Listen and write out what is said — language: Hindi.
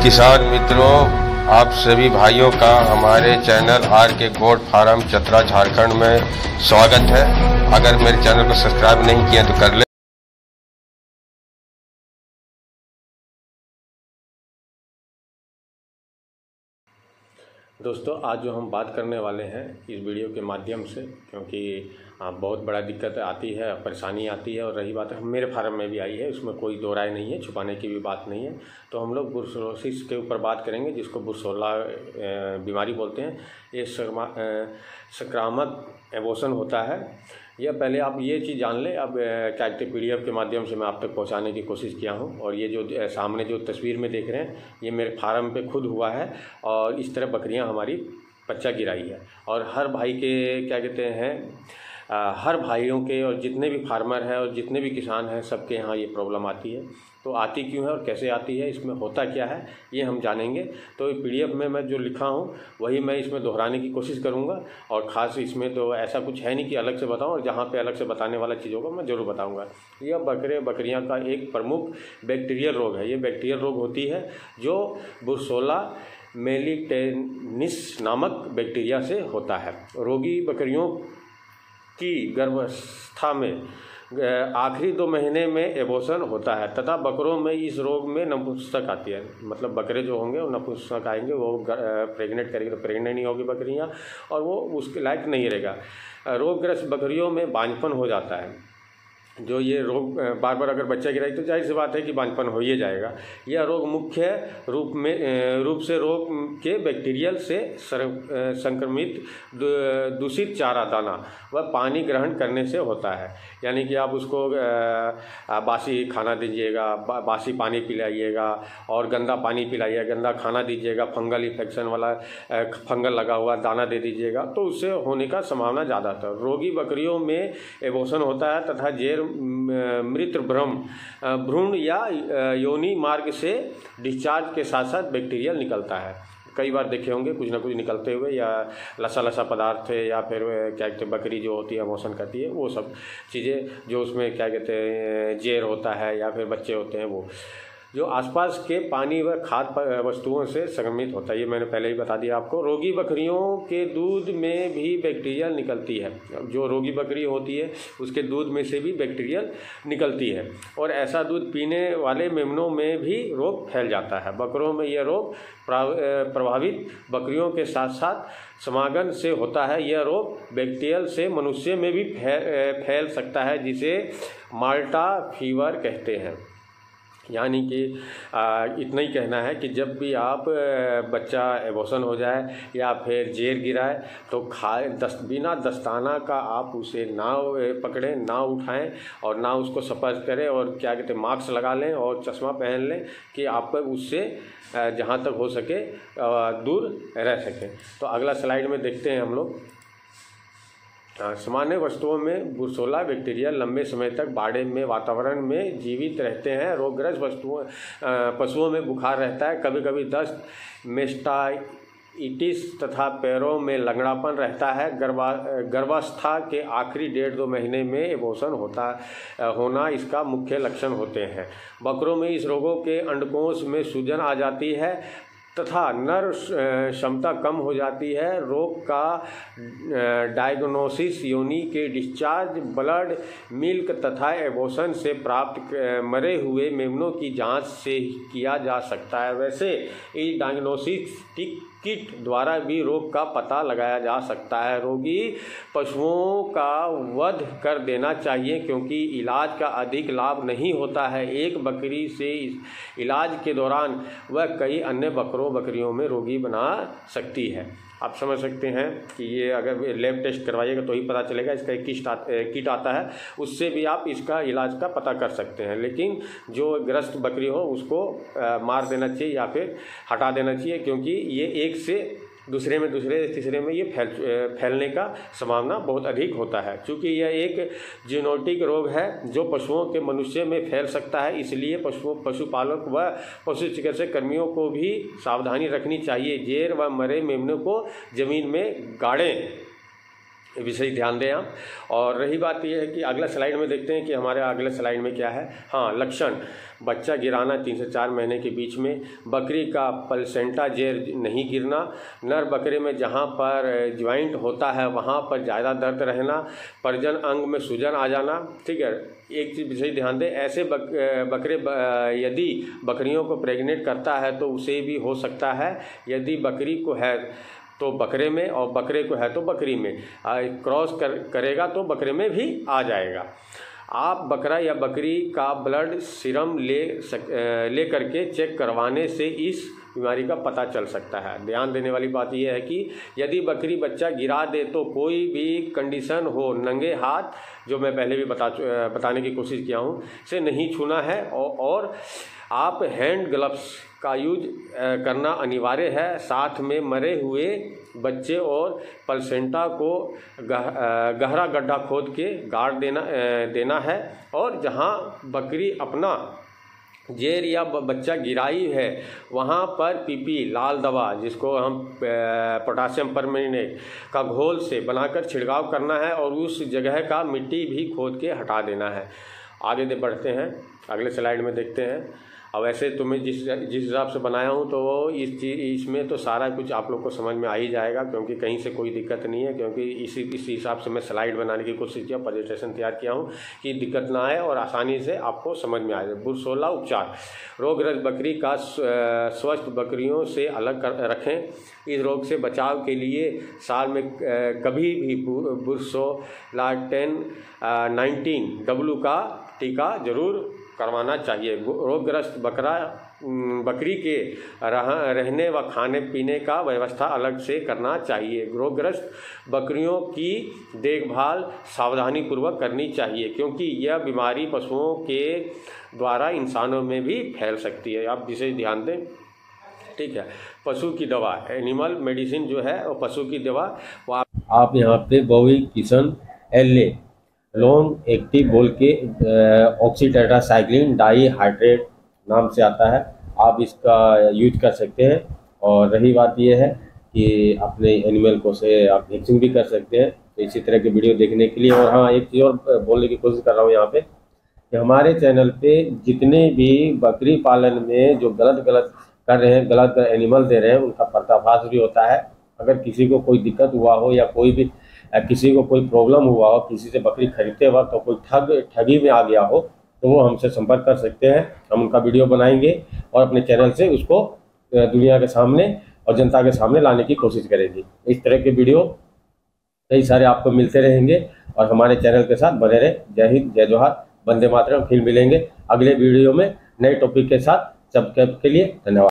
किसान मित्रों, आप सभी भाइयों का हमारे चैनल आर के गोट फार्म चतरा झारखंड में स्वागत है। अगर मेरे चैनल को सब्सक्राइब नहीं किया तो कर ले। दोस्तों, आज जो हम बात करने वाले हैं इस वीडियो के माध्यम से, क्योंकि बहुत बड़ा दिक्कत आती है, परेशानी आती है, और रही बात है मेरे फार्म में भी आई है, इसमें कोई दो राय नहीं है, छुपाने की भी बात नहीं है। तो हम लोग बुर्सोलोसिस के ऊपर बात करेंगे, जिसको बुर्सोला बीमारी बोलते हैं। ये संक्रामक एबोशन होता है। यह पहले आप ये चीज़ जान लें। अब क्या PDF के माध्यम से मैं आप तक पहुंचाने की कोशिश किया हूं, और ये जो सामने जो तस्वीर में देख रहे हैं, ये मेरे फार्म पे खुद हुआ है। और इस तरह बकरियां हमारी बच्चा गिराई है। और हर भाई के क्या कहते हैं, हर भाइयों के और जितने भी फार्मर हैं और जितने भी किसान हैं, सबके यहाँ ये प्रॉब्लम आती है। तो आती क्यों है और कैसे आती है, इसमें होता क्या है, ये हम जानेंगे। तो PDF में मैं जो लिखा हूँ वही मैं इसमें दोहराने की कोशिश करूँगा। और ख़ास इसमें तो ऐसा कुछ है नहीं कि अलग से बताऊँ, और जहाँ पे अलग से बताने वाला चीज़ होगा मैं ज़रूर बताऊँगा। यह बकरियाँ का एक प्रमुख बैक्टीरियल रोग है। ये बैक्टीरियल रोग होती है जो बुर्सोला मेलिटेनिस नामक बैक्टीरिया से होता है। रोगी बकरियों की गर्भावस्था में आखिरी 2 महीने में एबोशन होता है, तथा बकरों में इस रोग में नपुंसक आती है। मतलब बकरे जो होंगे वो नपुंसक आएंगे, वो प्रेग्नेंट करेंगे तो प्रेग्नेंट नहीं होगी बकरियां, और वो उसके लायक नहीं रहेगा। रोगग्रस्त बकरियों में बांझपन हो जाता है। जो ये रोग बार बार अगर बच्चा गिराई तो जाहिर सी बात है कि बांझपन हो ही जाएगा। यह रोग मुख्य रूप से रोग के बैक्टीरियल से संक्रमित दूषित चारा दाना व पानी ग्रहण करने से होता है। यानी कि आप उसको बासी खाना दीजिएगा, बासी पानी पिलाइएगा, और गंदा पानी पिलाइएगा, गंदा खाना दीजिएगा, फंगल इन्फेक्शन वाला फंगल लगा हुआ दाना दे दीजिएगा, तो उससे होने का संभावना ज़्यादा है। रोगी बकरियों में एबोशन होता है तथा जेर मृत भ्रूण या योनि मार्ग से डिस्चार्ज के साथ साथ बैक्टीरिया निकलता है। कई बार देखे होंगे कुछ ना कुछ निकलते हुए, या लसा पदार्थ है, या फिर क्या कहते हैं बकरी जो होती है एबोशन करती है, वो सब चीज़ें जो उसमें क्या कहते हैं जेर होता है या फिर बच्चे होते हैं, वो जो आसपास के पानी व खाद्य वस्तुओं से संक्रमित होता है। ये मैंने पहले ही बता दिया आपको। रोगी बकरियों के दूध में भी बैक्टीरिया निकलती है। जो रोगी बकरी होती है उसके दूध में से भी बैक्टीरिया निकलती है, और ऐसा दूध पीने वाले मेमनों में भी रोग फैल जाता है। बकरों में यह रोग प्रभावित बकरियों के साथ साथ समागम से होता है। यह रोग बैक्टीरियल से मनुष्य में भी फैल सकता है, जिसे माल्टा फीवर कहते हैं। यानी कि इतना ही कहना है कि जब भी आप बच्चा एबोशन हो जाए या फिर जेर गिराए, तो बिना दस्ताना का आप उसे ना पकड़ें, ना उठाएं, और ना उसको स्पर्श करें, और क्या कहते हैं मास्क लगा लें और चश्मा पहन लें कि आप उससे जहाँ तक हो सके दूर रह सकें। तो अगला स्लाइड में देखते हैं हम लोग। सामान्य वस्तुओं में बुर्सोला बैक्टीरिया लंबे समय तक बाड़े में वातावरण में जीवित रहते हैं। रोगग्रस्त पशुओं में बुखार रहता है, कभी कभी दस्त, मेस्टाइटिस तथा पैरों में लंगड़ापन रहता है। गर्भावस्था के आखिरी 1.5-2 महीने में एबोशन होना इसका मुख्य लक्षण होते हैं। बकरों में इस रोगों के अंडकोश में सूजन आ जाती है तथा नर क्षमता कम हो जाती है। रोग का डायग्नोसिस योनि के डिस्चार्ज, ब्लड, मिल्क तथा एबोशन से प्राप्त मरे हुए मेमनों की जांच से किया जा सकता है। वैसे इस डायग्नोस्टिक किट द्वारा भी रोग का पता लगाया जा सकता है। रोगी पशुओं का वध कर देना चाहिए, क्योंकि इलाज का अधिक लाभ नहीं होता है। एक बकरी से इलाज के दौरान वह कई अन्य बकरियों में रोगी बना सकती है। आप समझ सकते हैं कि ये अगर लैब टेस्ट करवाइएगा तो ही पता चलेगा। इसका एक किट आता है, उससे भी आप इसका इलाज का पता कर सकते हैं। लेकिन जो ग्रस्त बकरी हो उसको मार देना चाहिए या फिर हटा देना चाहिए, क्योंकि ये एक से दूसरे में, दूसरे तीसरे में ये फैलने का संभावना बहुत अधिक होता है। क्योंकि यह एक जीनोटिक रोग है जो पशुओं के मनुष्य में फैल सकता है, इसलिए पशुपालक व पशु चिकित्सक कर्मियों को भी सावधानी रखनी चाहिए। जेर व मरे मेमनों को जमीन में गाड़ें विषय ध्यान दें आप। और रही बात यह है कि अगला स्लाइड में देखते हैं कि हमारे अगले स्लाइड में क्या है। हाँ, लक्षण, बच्चा गिराना 3 से 4 महीने के बीच में, बकरी का प्लेसेंटा जेर नहीं गिरना, नर बकरे में जहाँ पर ज्वाइंट होता है वहाँ पर ज़्यादा दर्द रहना, प्रजनन अंग में सूजन आ जाना। ठीक है, एक चीज़ विषय ध्यान दें, ऐसे बकरे यदि बकरियों को प्रेग्नेंट करता है तो उसे भी हो सकता है, यदि बकरी को है तो बकरे में और बकरे को है तो बकरी में, क्रॉस करेगा तो बकरे में भी आ जाएगा। आप बकरा या बकरी का ब्लड सीरम ले करके चेक करवाने से इस बीमारी का पता चल सकता है। ध्यान देने वाली बात यह है कि यदि बकरी बच्चा गिरा दे तो कोई भी कंडीशन हो, नंगे हाथ, जो मैं पहले भी बताने की कोशिश किया हूँ, से नहीं छूना है और आप हैंड ग्लव्स का यूज करना अनिवार्य है। साथ में मरे हुए बच्चे और प्लेसेंटा को गहरा गड्ढा खोद के गाड़ देना है, और जहां बकरी अपना जेर या बच्चा गिराई है वहां पर पीपी लाल दवा, जिसको हम पोटासियम परमैंगनेट का घोल से बनाकर छिड़काव करना है, और उस जगह का मिट्टी भी खोद के हटा देना है। आगे बढ़ते हैं, अगले स्लाइड में देखते हैं। अब वैसे तो मैं जिस हिसाब से बनाया हूँ तो इसमें तो सारा कुछ आप लोग को समझ में आ ही जाएगा, क्योंकि कहीं से कोई दिक्कत नहीं है, क्योंकि इसी हिसाब से मैं स्लाइड बनाने की कोशिश किया, प्रेजेंटेशन तैयार किया हूँ कि दिक्कत ना आए और आसानी से आपको समझ में आ जाए। बुरसोला उपचार, रोगग्रस्त बकरी का स्वस्थ बकरियों से अलग रखें। इस रोग से बचाव के लिए साल में कभी भी बुरसोला 19W का टीका जरूर करवाना चाहिए। रोगग्रस्त बकरी के रहने व खाने पीने का व्यवस्था अलग से करना चाहिए। रोगग्रस्त बकरियों की देखभाल सावधानी पूर्वक करनी चाहिए, क्योंकि यह बीमारी पशुओं के द्वारा इंसानों में भी फैल सकती है। आप जिसे ध्यान दें। ठीक है, पशु की दवा, एनिमल मेडिसिन जो है और पशु की दवा, वो आप यहाँ पे बोवी किसन LA लॉन्ग एक्टिव बोल के ऑक्सीटेट्रासाइक्लिन डाईहाइड्रेट नाम से आता है, आप इसका यूज कर सकते हैं। और रही बात यह है कि अपने एनिमल को से आप वैक्सीन भी कर सकते हैं। तो इसी तरह के वीडियो देखने के लिए, और हाँ, एक चीज़ और बोलने की कोशिश कर रहा हूँ यहाँ पे कि हमारे चैनल पे जितने भी बकरी पालन में जो गलत कर रहे हैं, गलत एनिमल दे रहे हैं, उनका पर्दाफाश भी होता है। अगर किसी को कोई दिक्कत हुआ हो या किसी को कोई प्रॉब्लम हुआ हो, किसी से बकरी खरीदते वक्त तो कोई ठगी में आ गया हो, तो वो हमसे संपर्क कर सकते हैं। हम उनका वीडियो बनाएंगे और अपने चैनल से उसको दुनिया के सामने और जनता के सामने लाने की कोशिश करेंगे। इस तरह के वीडियो कई सारे आपको मिलते रहेंगे, और हमारे चैनल के साथ बने रहे। जय हिंद, जय जोहार, वंदे मातरम। फिर मिलेंगे अगले वीडियो में नए टॉपिक के साथ। सबके लिए धन्यवाद।